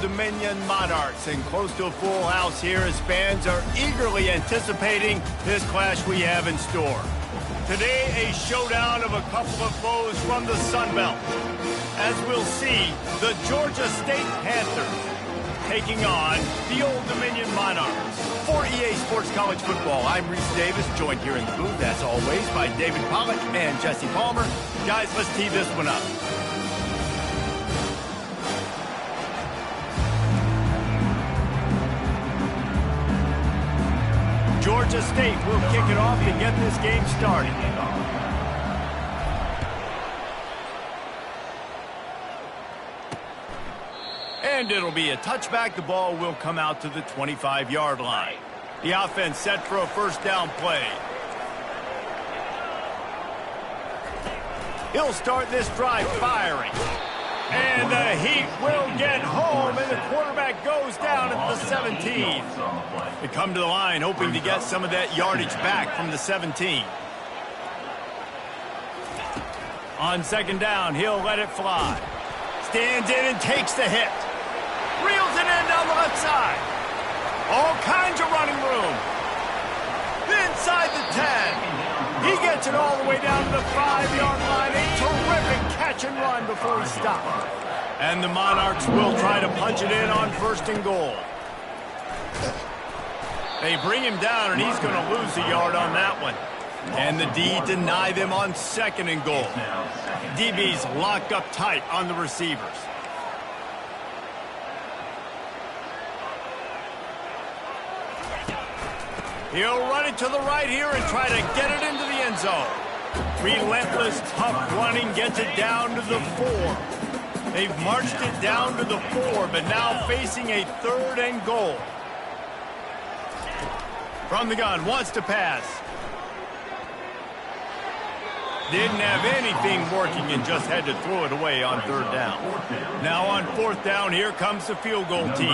Dominion Monarchs, and close to a full house here as fans are eagerly anticipating this clash we have in store. Today, a showdown of a couple of foes from the Sun Belt. As we'll see, the Georgia State Panthers taking on the Old Dominion Monarchs. For EA Sports College Football, I'm Reese Davis, joined here in the booth, as always, by David Pollack and Jesse Palmer. Guys, let's tee this one up. Georgia State will kick it off to get this game started. And it'll be a touchback. The ball will come out to the 25-yard line. The offense set for a first down play. He'll start this drive firing. And the Heat will get home, and the quarterback goes down at the 17. They come to the line hoping to get some of that yardage back from the 17. On second down, he'll let it fly. Stands in and takes the hit. Reels it in down the left side. All kinds of running room. Inside the 10. He gets it all the way down to the 5-yard line. A terrific catch and run before he stopped. And the Monarchs will try to punch it in on first and goal. They bring him down, and he's going to lose a yard on that one. And the D deny them on second and goal. DB's locked up tight on the receivers. He'll run it to the right here and try to get it into the end zone. Relentless, tough running gets it down to the 4. They've marched it down to the 4, but now facing a third and goal. From the gun, wants to pass. Didn't have anything working and just had to throw it away on third down. Now on fourth down, here comes the field goal team.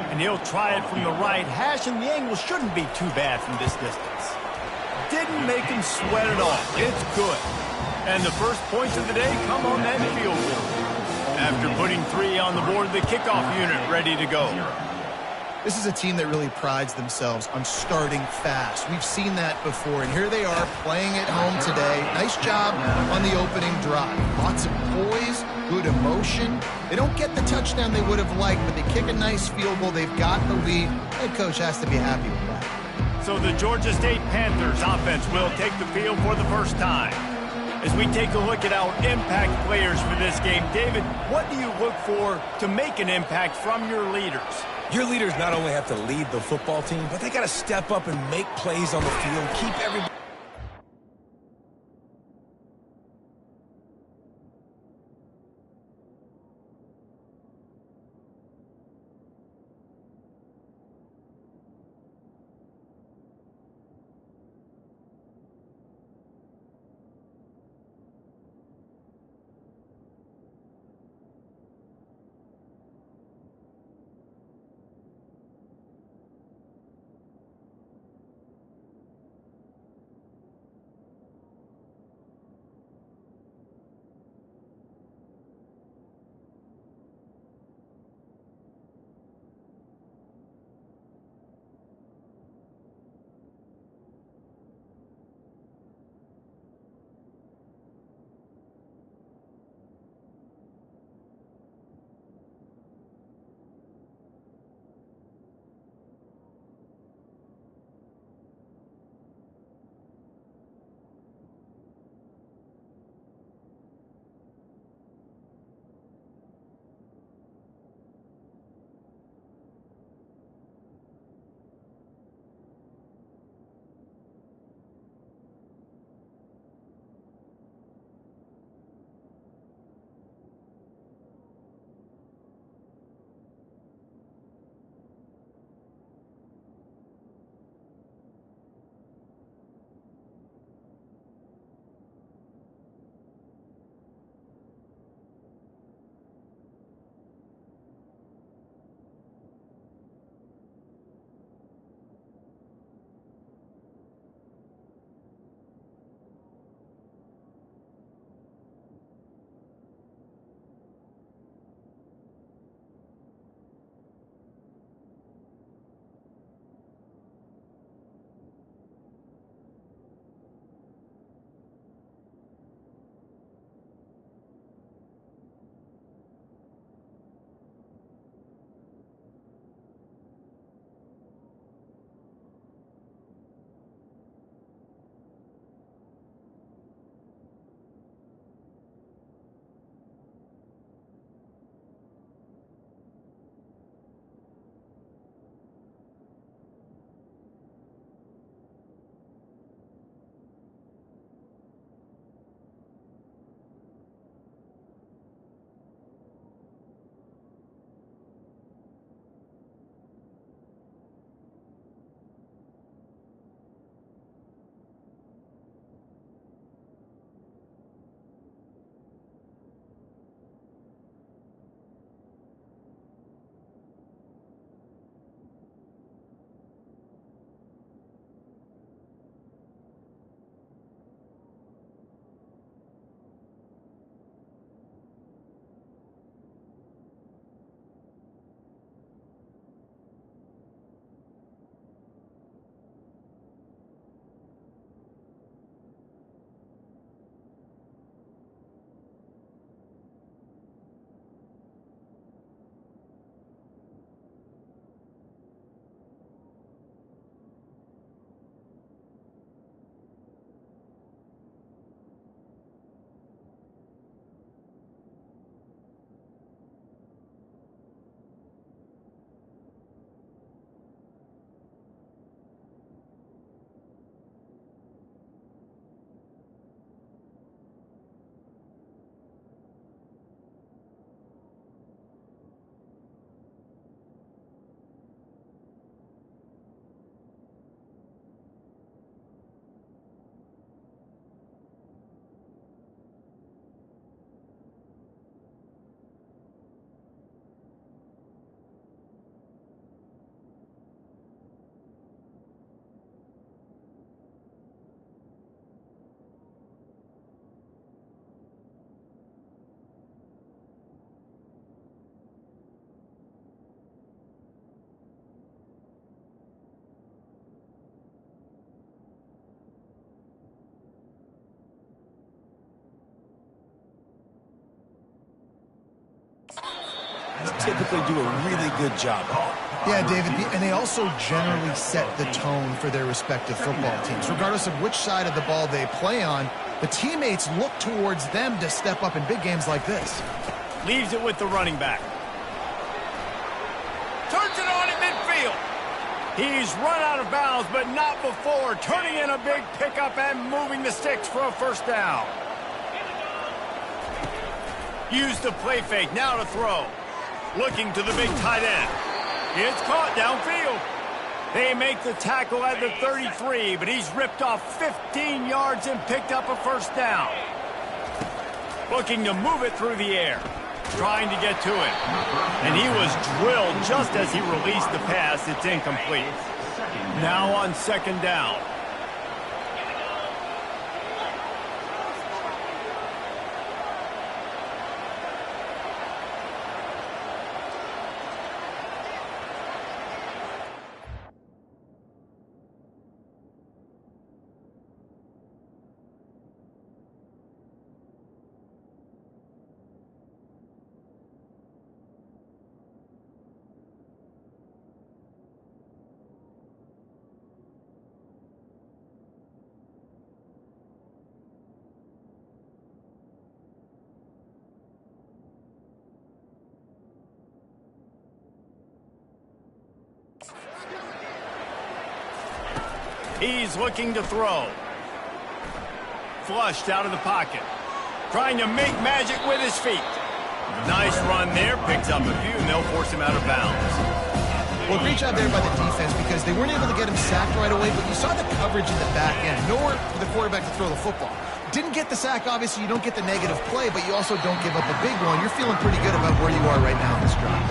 And he'll try it from the right hash, and the angle shouldn't be too bad from this distance. Didn't make him sweat at all. It's good. And the first points of the day come on that field goal. After putting 3 on the board, the kickoff unit ready to go. This is a team that really prides themselves on starting fast. We've seen that before, and here they are playing at home today. Nice job on the opening drive. Lots of poise, good emotion. They don't get the touchdown they would have liked, but they kick a nice field goal. They've got the lead. Head coach has to be happy with that. So the Georgia State Panthers offense will take the field for the first time. As we take a look at our impact players for this game, David, what do you look for to make an impact from your leaders? Your leaders not only have to lead the football team, but they got to step up and make plays on the field, keep everybody. typically do a really good job of it. Yeah, David, and they also generally set the tone for their respective football teams. Regardless of which side of the ball they play on, the teammates look towards them to step up in big games like this. Leaves it with the running back. Turns it on in midfield. He's run out of bounds, but not before turning in a big pickup and moving the sticks for a first down. Use the play fake, now to throw. Looking to the big tight end. It's caught downfield. They make the tackle at the 33, but he's ripped off 15 yards and picked up a first down. Looking to move it through the air. Trying to get to it. And he was drilled just as he released the pass. It's incomplete. Now on second down. He's looking to throw. Flushed out of the pocket. Trying to make magic with his feet. Nice run there. Picks up a few, and they'll force him out of bounds. Well, great job there by the defense because they weren't able to get him sacked right away, but you saw the coverage in the back end. Nowhere for the quarterback to throw the football. Didn't get the sack, obviously. You don't get the negative play, but you also don't give up a big one. You're feeling pretty good about where you are right now in this drive.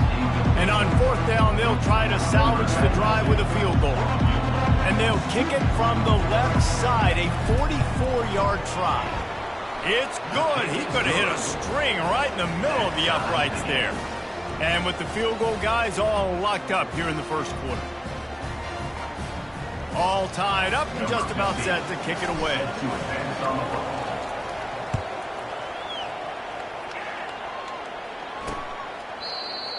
And on fourth down, they'll try to salvage the drive with a field goal. And they'll kick it from the left side, a 44-yard try. It's good. He could have hit a string right in the middle of the uprights there. And with the field goal guys all locked up here in the first quarter. All tied up and just about set to kick it away.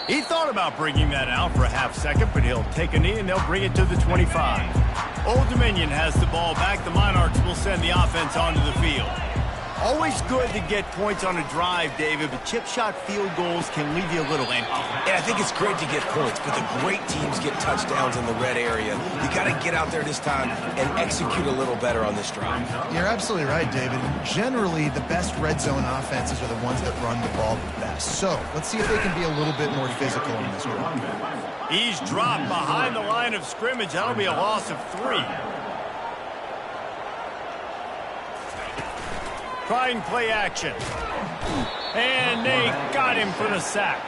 He thought about bringing that out for a half second, but he'll take a knee and they'll bring it to the 25. Old Dominion has the ball back. The Monarchs will send the offense onto the field. Always good to get points on a drive, David, but chip shot field goals can leave you a little empty. And I think it's great to get points, but the great teams get touchdowns in the red area. You got to get out there this time and execute a little better on this drive. You're absolutely right, David. Generally, the best red zone offenses are the ones that run the ball the best. So let's see if they can be a little bit more physical in this drive. He's dropped behind the line of scrimmage. That'll be a loss of 3. Trying play action. And they got him for the sack.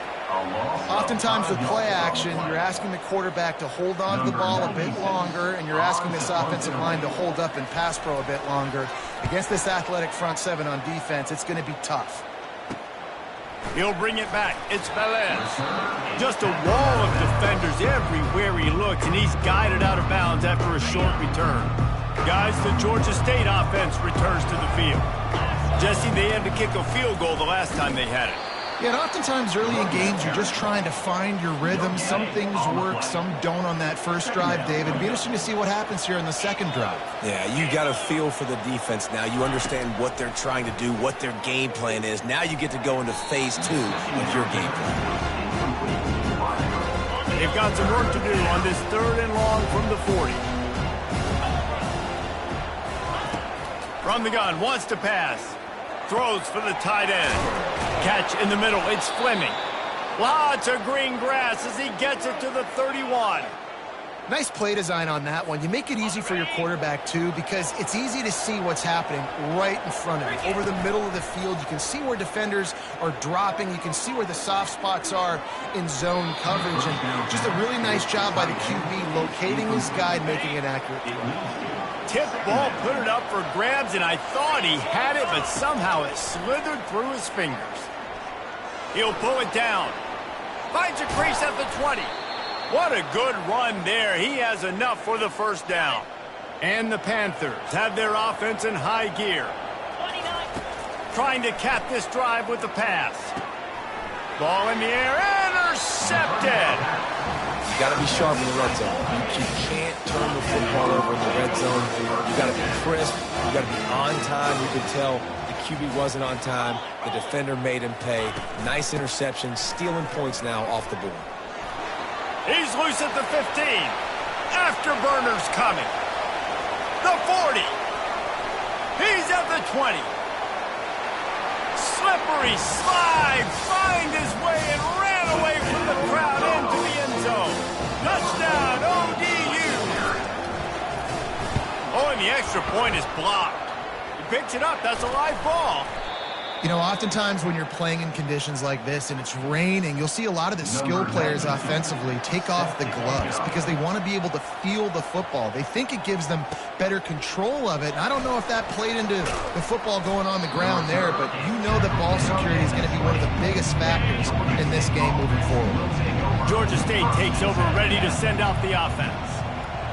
Oftentimes with play action, you're asking the quarterback to hold on to the ball a bit longer, and you're asking this offensive line to hold up in pass pro a bit longer. Against this athletic front seven on defense, it's going to be tough. He'll bring it back. It's Velez. Just a wall of defenders everywhere he looks, and he's guided out of bounds after a short return. Guys, the Georgia State offense returns to the field. Jesse, they had to kick a field goal the last time they had it. Yeah, and oftentimes early in games, you're just trying to find your rhythm. Some things work, some don't on that first drive, David. It'll be interesting to see what happens here in the second drive. Yeah, you got a feel for the defense now. You understand what they're trying to do, what their game plan is. Now you get to go into phase 2 of your game plan. They've got some work to do on this 3rd and long from the 40. From the gun, wants to pass. Throws for the tight end. Catch in the middle, it's Fleming. Lots of green grass as he gets it to the 31. Nice play design on that one. You make it easy for your quarterback, too, because it's easy to see what's happening right in front of you. Over the middle of the field, you can see where defenders are dropping. You can see where the soft spots are in zone coverage. And just a really nice job by the QB locating his guy and making an accurate throw. Tip ball, put it up for grabs, and I thought he had it, but somehow it slithered through his fingers. He'll pull it down. Finds a crease at the 20. What a good run there. He has enough for the first down. And the Panthers have their offense in high gear. Trying to cap this drive with the pass. Ball in the air, and Intercepted. You got to be sharp in the red zone. You can't turn the football over in the red zone. You got to be crisp. You got to be on time. You could tell the QB wasn't on time. The defender made him pay. Nice interception, stealing points now off the board. He's loose at the 15. Afterburner's coming. The 40. He's at the 20. Slippery slide. Find his way and ran away from the crowd into the end zone. Touchdown, ODU. Oh, and the extra point is blocked. He picks it up. That's a live ball. You know, oftentimes when you're playing in conditions like this and it's raining, you'll see a lot of the skill players offensively take off the gloves because they want to be able to feel the football. They think it gives them better control of it. And I don't know if that played into the football going on the ground there, but you know that ball security is going to be one of the biggest factors in this game moving forward. Georgia State takes over, ready to send out the offense.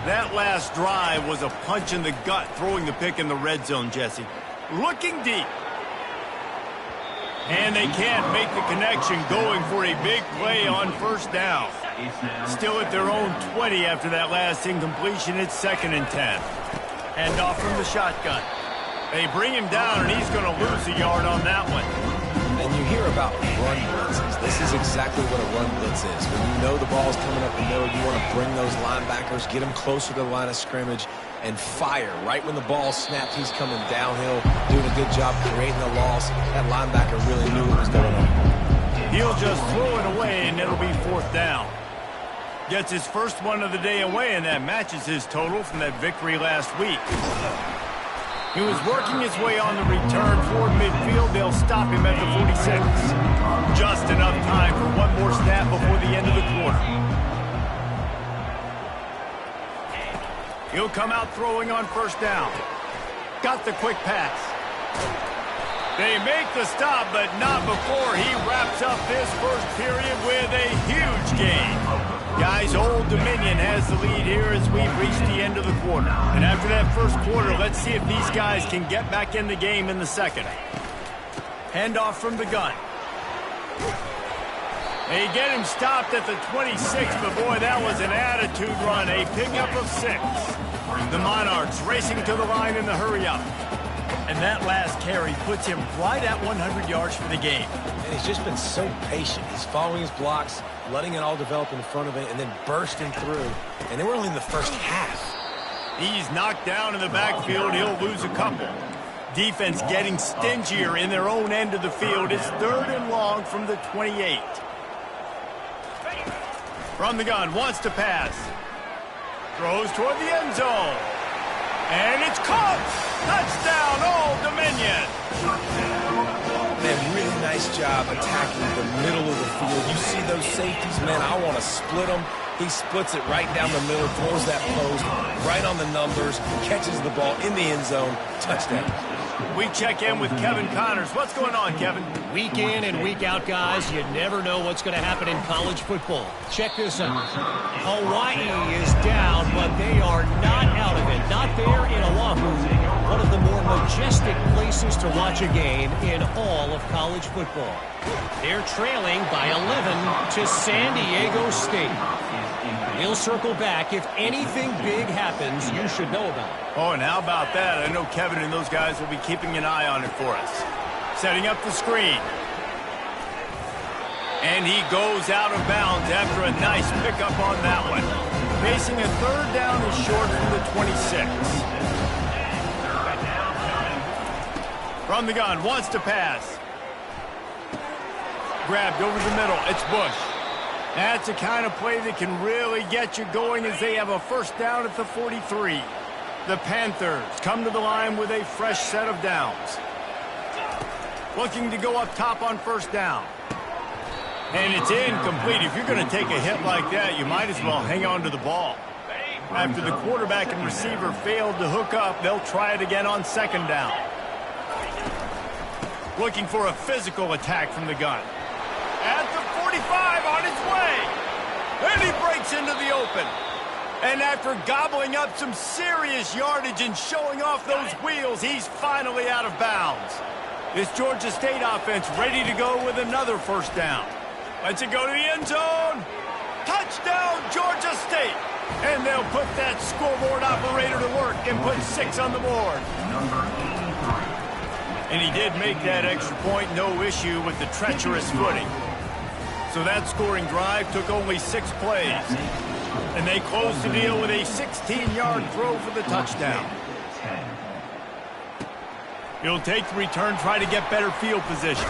That last drive was a punch in the gut, throwing the pick in the red zone, Jesse. Looking deep. And they can't make the connection, going for a big play on first down. Still at their own 20 after that last incompletion. It's 2nd and 10. Hand off from the shotgun. They bring him down, and he's going to lose a yard on that one. And you hear about run blitzes. This is exactly what a run blitz is. When you know the ball's coming up the middle, you want to bring those linebackers, get them closer to the line of scrimmage, and fire. Right when the ball snaps, he's coming downhill, doing a good job creating a loss. That linebacker really knew what was going on. He'll just throw it away, and it'll be 4th down. Gets his first one of the day away, and that matches his total from that victory last week. He was working his way on the return toward midfield. They'll stop him at the 46. Just enough time for one more snap before the end of the quarter. He'll come out throwing on first down. Got the quick pass. They make the stop, but not before he wraps up this first period with a huge gain. Guys, Old Dominion has the lead here as we've reached the end of the quarter. And after that first quarter, let's see if these guys can get back in the game in the second. Handoff from the gun. They get him stopped at the 26, but boy, that was an attitude run. A pickup of 6. The Monarchs racing to the line in the hurry-up. And that last carry puts him right at 100 yards for the game. And he's just been so patient. He's following his blocks, letting it all develop in front of it, and then bursting through. And they were only in the first half. He's knocked down in the backfield. He'll lose a couple. Defense getting stingier in their own end of the field. It's 3rd and long from the 28. From the gun, wants to pass. Throws toward the end zone. And it's caught. Touchdown, Old Dominion. Man, really nice job attacking the middle of the field. You see those safeties, man, I want to split them. He splits it right down the middle, throws that post, right on the numbers, catches the ball in the end zone. Touchdown. We check in with Kevin Connors. What's going on, Kevin? Week in and week out, guys, you never know what's going to happen in college football. Check this out. Hawaii is down, but they are not out of it. Not there in Oahu, one of the more majestic places to watch a game in all of college football. They're trailing by 11 to San Diego State. He'll circle back. If anything big happens, you should know about it. Oh, and how about that? I know Kevin and those guys will be keeping an eye on it for us. Setting up the screen. And he goes out of bounds after a nice pickup on that one. Facing a 3rd down and short from the 26. From the gun, wants to pass. Grabbed over the middle. It's Bush. That's the kind of play that can really get you going as they have a first down at the 43. The Panthers come to the line with a fresh set of downs. Looking to go up top on first down. And it's incomplete. If you're going to take a hit like that, you might as well hang on to the ball. After the quarterback and receiver failed to hook up, they'll try it again on 2nd down. Looking for a physical attack from the gun. At the 45, on its way. And he breaks into the open. And after gobbling up some serious yardage and showing off those wheels, he's finally out of bounds. This Georgia State offense ready to go with another first down. Lets it go to the end zone. Touchdown, Georgia State. And they'll put that scoreboard operator to work and put 6 on the board. And he did make that extra point, no issue with the treacherous footing. So that scoring drive took only 6 plays. And they closed the deal with a 16-yard throw for the touchdown. He'll take the return, try to get better field position.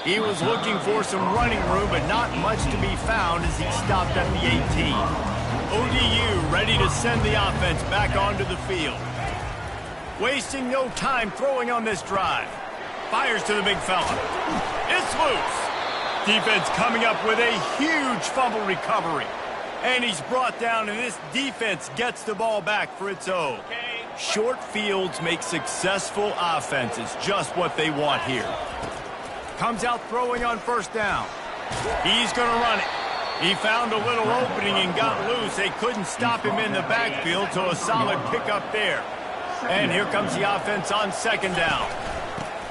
He was looking for some running room, but not much to be found as he stopped at the 18. ODU ready to send the offense back onto the field. Wasting no time throwing on this drive. Fires to the big fella. It's loose. Defense coming up with a huge fumble recovery. And he's brought down, and this defense gets the ball back for its own. Short fields make successful offenses just what they want here. Comes out throwing on first down. He's going to run it. He found a little opening and got loose. They couldn't stop him in the backfield, so a solid pickup there. And here comes the offense on second down.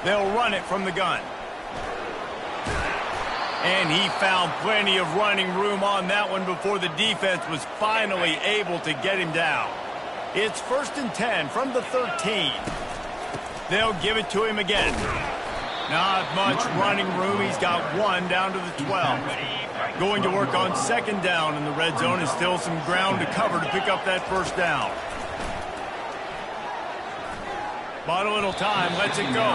They'll run it from the gun. And he found plenty of running room on that one before the defense was finally able to get him down. It's 1st and 10 from the 13. They'll give it to him again. Not much running room. He's got 1 down to the 12. Going to work on second down in the red zone, and still some ground to cover to pick up that first down. Bought a little time, lets it go.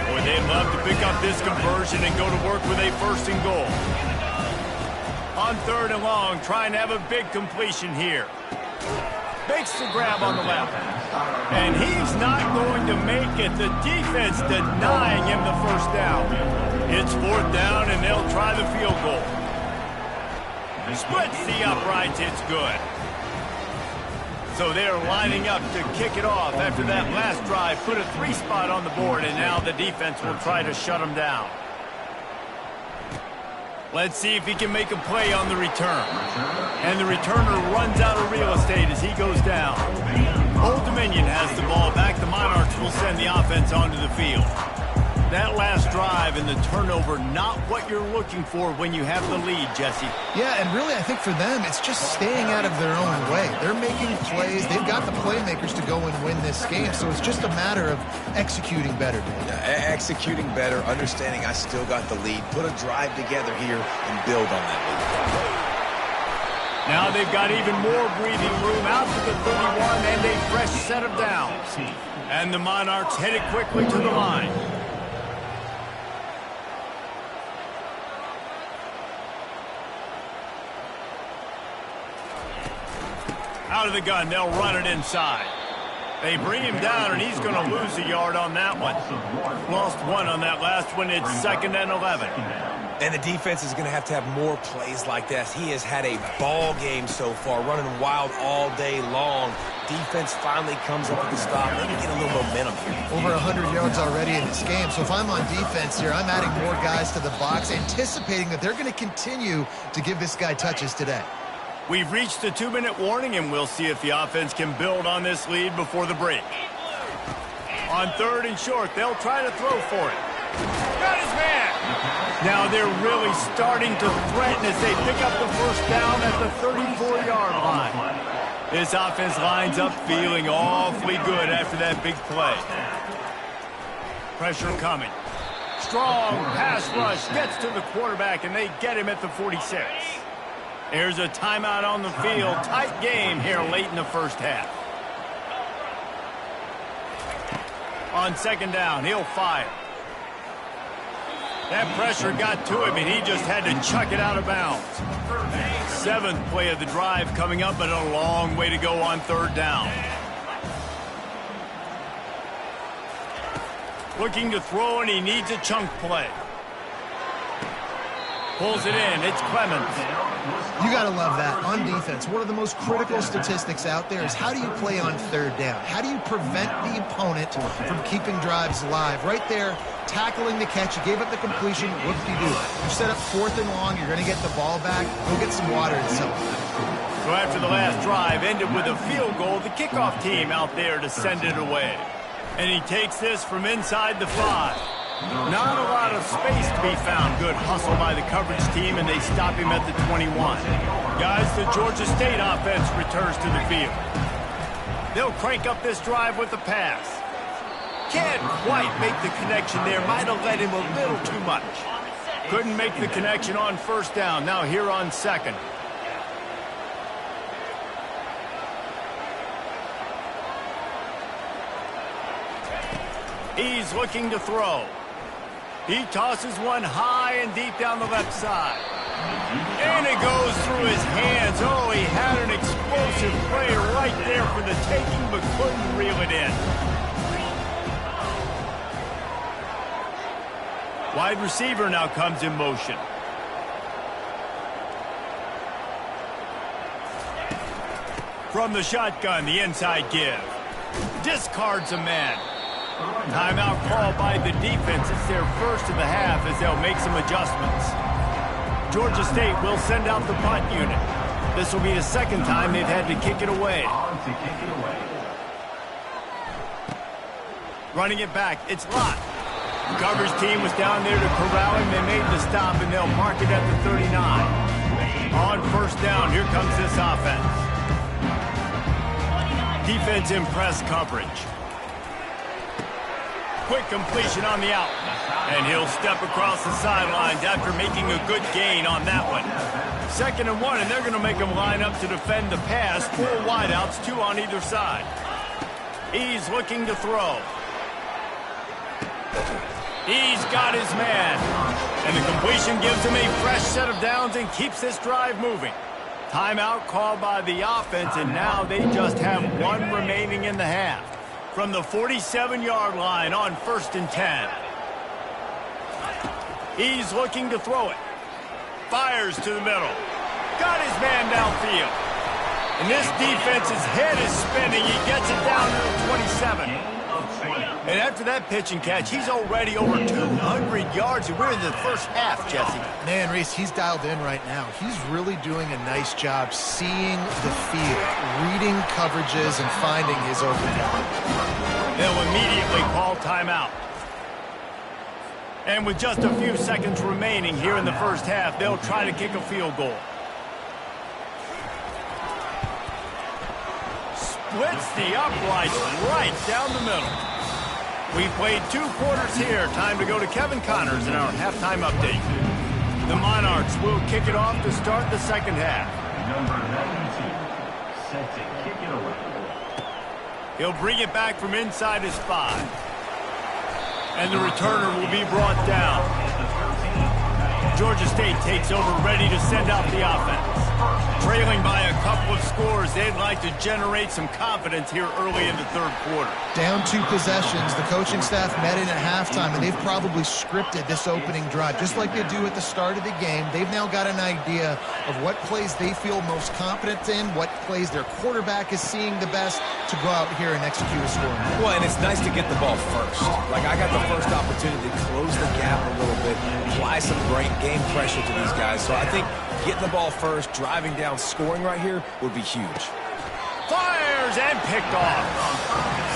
Boy, they'd love to pick up this conversion and go to work with a 1st and goal. On 3rd and long, trying to have a big completion here. Makes the grab on the left. And he's not going to make it. The defense denying him the first down. It's 4th down, and they'll try the field goal. Splits the uprights. It's good. So they're lining up to kick it off after that last drive. Put a 3 spot on the board, and now the defense will try to shut them down. Let's see if he can make a play on the return. And the returner runs out of real estate as he goes down. Old Dominion has the ball back. The Monarchs will send the offense onto the field. That last drive and the turnover, not what you're looking for when you have the lead, Jesse. Yeah, and really I think for them, it's just staying out of their own way. They're making plays. They've got the playmakers to go and win this game, so it's just a matter of executing better, Dave. Yeah, executing better, understanding I still got the lead. Put a drive together here and build on that lead. Now they've got even more breathing room out to the 31 and a fresh set of downs. And the Monarchs headed quickly to the line. Out of the gun, they'll run it inside. They bring him down, and he's going to lose a yard on that one. Lost 1 on that last one. It's 2nd and 11. And the defense is going to have more plays like this. He has had a ball game so far, running wild all day long. Defense finally comes up with the stop. Let me get a little momentum here. Over 100 yards already in this game. So if I'm on defense here, I'm adding more guys to the box, anticipating that they're going to continue to give this guy touches today. We've reached the 2-minute warning, and we'll see if the offense can build on this lead before the break. On 3rd and short, they'll try to throw for it. Got his man! Now they're really starting to threaten as they pick up the first down at the 34-yard line. This offense lines up feeling awfully good after that big play. Pressure coming. Strong pass rush gets to the quarterback, and they get him at the 46. There's a timeout on the field. Tight game here late in the first half. On second down, he'll fire. That pressure got to him, and he just had to chuck it out of bounds. 7th play of the drive coming up, but a long way to go on 3rd down. Looking to throw, and he needs a chunk play. Pulls it in. It's Clemens. You got to love that. On defense, one of the most critical statistics out there is how do you play on 3rd down? How do you prevent the opponent from keeping drives alive? Right there, tackling the catch. You gave up the completion. Whoop-de-doo. You set up 4th and long. You're going to get the ball back. Go get some water and something. So after the last drive ended with a field goal, the kickoff team out there to send it away. And he takes this from inside the 5. Not a lot of space to be found. Good hustle by the coverage team, and they stop him at the 21. Guys, the Georgia State offense returns to the field. They'll crank up this drive with the pass. Can't quite make the connection there. Might have led him a little too much. Couldn't make the connection on first down. Now here on second. He's looking to throw. He tosses one high and deep down the left side. And it goes through his hands. Oh, he had an explosive play right there for the taking, but couldn't reel it in. Wide receiver now comes in motion. From the shotgun, the inside give. Discards a man. Timeout called by the defense. It's their first of the half as they'll make some adjustments. Georgia State will send out the punt unit. This will be the second time they've had to kick it away. Running it back, it's Lott. The coverage team was down there to corral him. They made the stop, and they'll mark it at the 39. On first down, here comes this offense. Defense in press coverage. Quick completion on the out. And he'll step across the sidelines after making a good gain on that one. 2nd and 1, and they're going to make him line up to defend the pass. 4 wideouts, 2 on either side. He's looking to throw. He's got his man. And the completion gives him a fresh set of downs and keeps this drive moving. Timeout called by the offense, and now they just have 1 remaining in the half. From the 47-yard line on 1st and 10. He's looking to throw it. Fires to the middle. Got his man downfield. And this defense's head is spinning. He gets it down to the 27. And after that pitch and catch, he's already over 200 yards. And we're in the first half, Jesse. Man, Reese, he's dialed in right now. He's really doing a nice job seeing the field, reading coverages, and finding his opening. They'll immediately call timeout. And with just a few seconds remaining here in the first half, they'll try to kick a field goal. Splits the uprights right down the middle. We've played 2 quarters here. Time to go to Kevin Connors in our halftime update. The Monarchs will kick it off to start the second half. Number 92, set to kick it away. He'll bring it back from inside his 5. And the returner will be brought down. Georgia State takes over, ready to send out the offense. Trailing by a couple of scores, they'd like to generate some confidence here early in the 3rd quarter. Down 2 possessions, the coaching staff met in at halftime, and they've probably scripted this opening drive. Just like they do at the start of the game, they've now got an idea of what plays they feel most confident in, what plays their quarterback is seeing the best to go out here and execute a scoring. Well, and it's nice to get the ball first. Like, I got the first opportunity to close the gap a little bit, apply some great game pressure to these guys. So I think getting the ball first, driving down, scoring right here would be huge. Fires and picked off.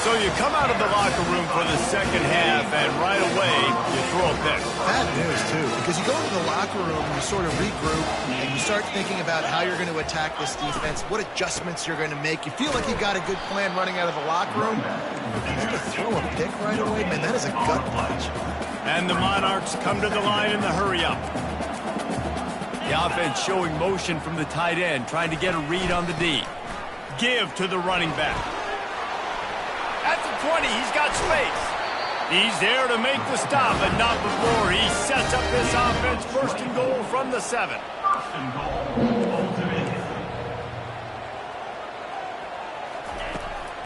So you come out of the locker room for the second half, and right away, you throw a pick. Bad news, too, because you go into the locker room and you sort of regroup, and you start thinking about how you're going to attack this defense, what adjustments you're going to make. You feel like you got a good plan running out of the locker room, and then to throw a pick right away, man, that is a gut punch. And the Monarchs come to the line in the hurry-up. The offense showing motion from the tight end, trying to get a read on the D. Give to the running back. At the 20, he's got space. He's there to make the stop, but not before he sets up this offense. 1st and goal from the 7.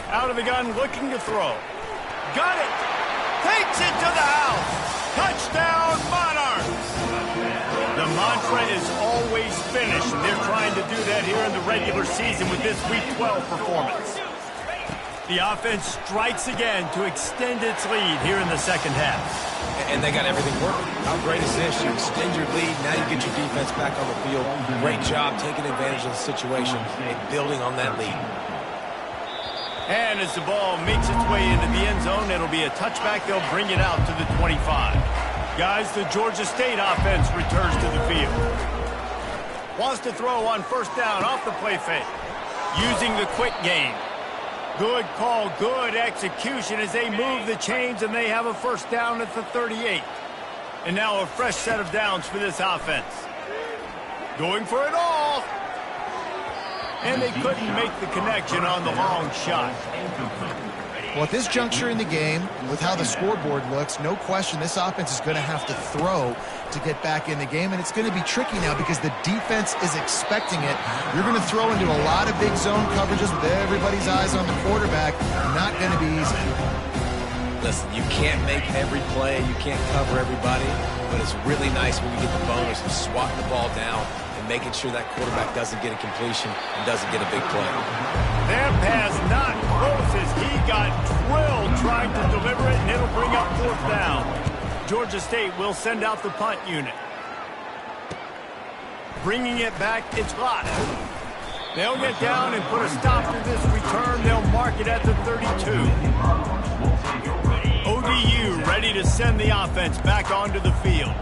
Out of the gun, looking to throw. Got it. Takes it to the house. Touchdown, Monarchs. The mantra is always finish, and they're trying to do that here in the regular season with this Week 12 performance. The offense strikes again to extend its lead here in the second half. And they got everything working. How great is this? You extend your lead, now you get your defense back on the field. Great job taking advantage of the situation and building on that lead. And as the ball makes its way into the end zone, it'll be a touchback. They'll bring it out to the 25. Guys, the Georgia State offense returns to the field. Wants to throw on first down off the play fake. Using the quick game. Good call, good execution as they move the chains, and they have a first down at the 38. And now a fresh set of downs for this offense. Going for it all. And they couldn't make the connection on the long shot. Well, at this juncture in the game, with how the scoreboard looks, no question this offense is going to have to throw to get back in the game, and it's going to be tricky now because the defense is expecting it. You're going to throw into a lot of big zone coverages with everybody's eyes on the quarterback. Not going to be easy. Listen, you can't make every play, you can't cover everybody, but it's really nice when you get the bonus of swatting the ball down and making sure that quarterback doesn't get a completion and doesn't get a big play. Their pass not close as he got drilled trying to deliver it, and it'll bring up fourth down. Georgia State will send out the punt unit. Bringing it back, it's Lott. They'll get down and put a stop to this return. They'll mark it at the 32. ODU ready to send the offense back onto the field.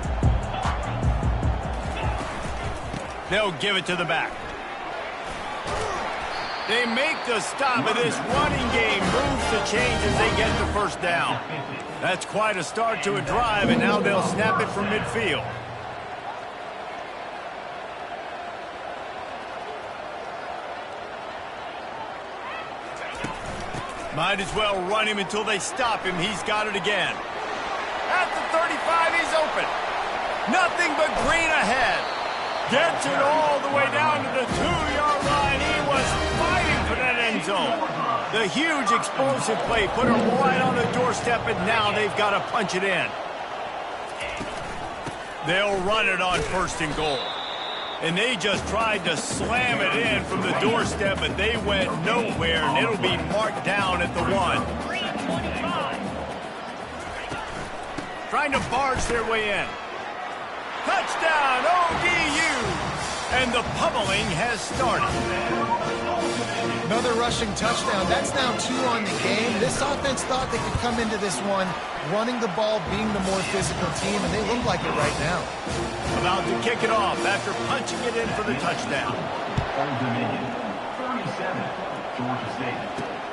They'll give it to the back. They make the stop, and this running game moves the chains as they get the first down. That's quite a start to a drive, and now they'll snap it from midfield. Might as well run him until they stop him. He's got it again. At the 35, he's open. Nothing but green ahead. Gets it all the way down to the 2-yard line. He was fighting for that end zone. The huge explosive play put him right on the doorstep, and now they've got to punch it in. They'll run it on first and goal. And they just tried to slam it in from the doorstep, but they went nowhere, and it'll be marked down at the 1. Trying to barge their way in. Touchdown, ODU! And the pummeling has started. Another rushing touchdown. That's now 2 on the game. This offense thought they could come into this one running the ball, being the more physical team, and they look like it right now. About to kick it off after punching it in for the touchdown. Old Dominion, 37. Georgia State,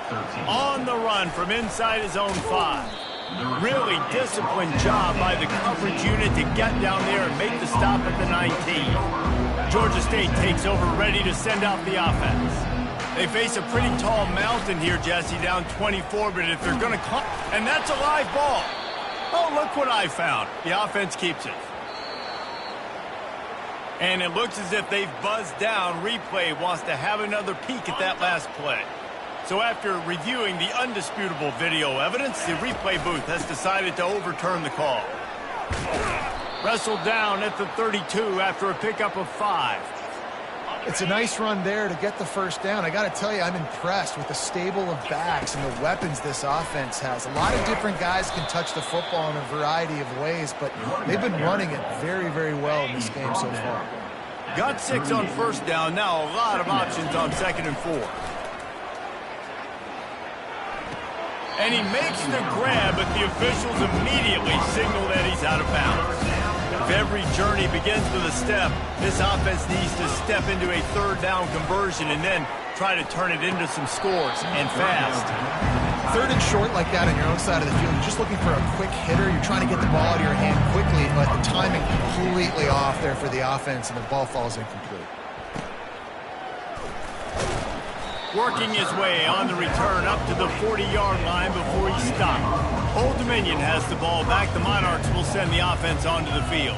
13. On the run from inside his own 5. Really disciplined job by the coverage unit to get down there and make the stop at the 19. Georgia State takes over, ready to send out the offense. They face a pretty tall mountain here, Jesse, down 24, but if they're going to come, and that's a live ball. Oh, look what I found. The offense keeps it. And it looks as if they've buzzed down. Replay wants to have another peek at that last play. So after reviewing the undisputable video evidence, the replay booth has decided to overturn the call. Wrestled down at the 32 after a pickup of 5. It's a nice run there to get the first down. I got to tell you, I'm impressed with the stable of backs and the weapons this offense has. A lot of different guys can touch the football in a variety of ways, but they've been running it very, very well in this game so far. Got 6 on first down. Now a lot of options on 2nd and 4. And he makes the grab, but the officials immediately signal that he's out of bounds. If every journey begins with a step, this offense needs to step into a 3rd down conversion and then try to turn it into some scores, and fast. 3rd and short like that on your own side of the field, you're just looking for a quick hitter. You're trying to get the ball out of your hand quickly, but the timing completely off there for the offense, and the ball falls incomplete. Working his way on the return up to the 40-yard line before he stopped. Old Dominion has the ball back. The Monarchs will send the offense onto the field.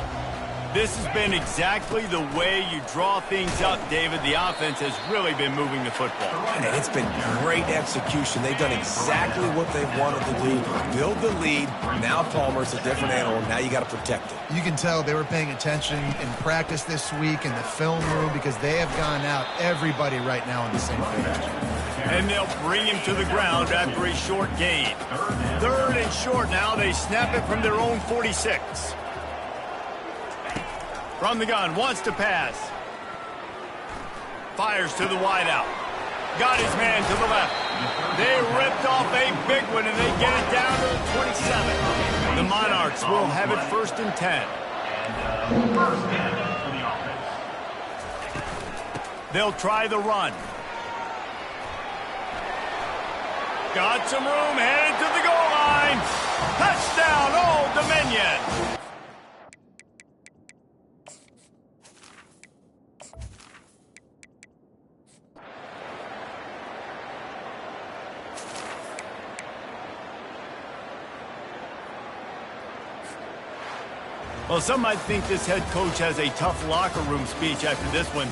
This has been exactly the way you draw things up, David. The offense has really been moving the football. And it's been great execution. They've done exactly what they've wanted to do. Build the lead. Now Palmer's a different animal. Now you got to protect it. You can tell they were paying attention in practice this week in the film room because they have gone out, everybody right now on the same page. And they'll bring him to the ground after a short gain. 3rd and short now. They snap it from their own 46. From the gun, wants to pass. Fires to the wideout. Got his man to the left. They ripped off a big one, and they get it down to the 27. The Monarchs will have it 1st and 10. First down for the offense. They'll try the run. Got some room, headed to the goal line. Touchdown, Old Dominion. Well, some might think this head coach has a tough locker room speech after this one.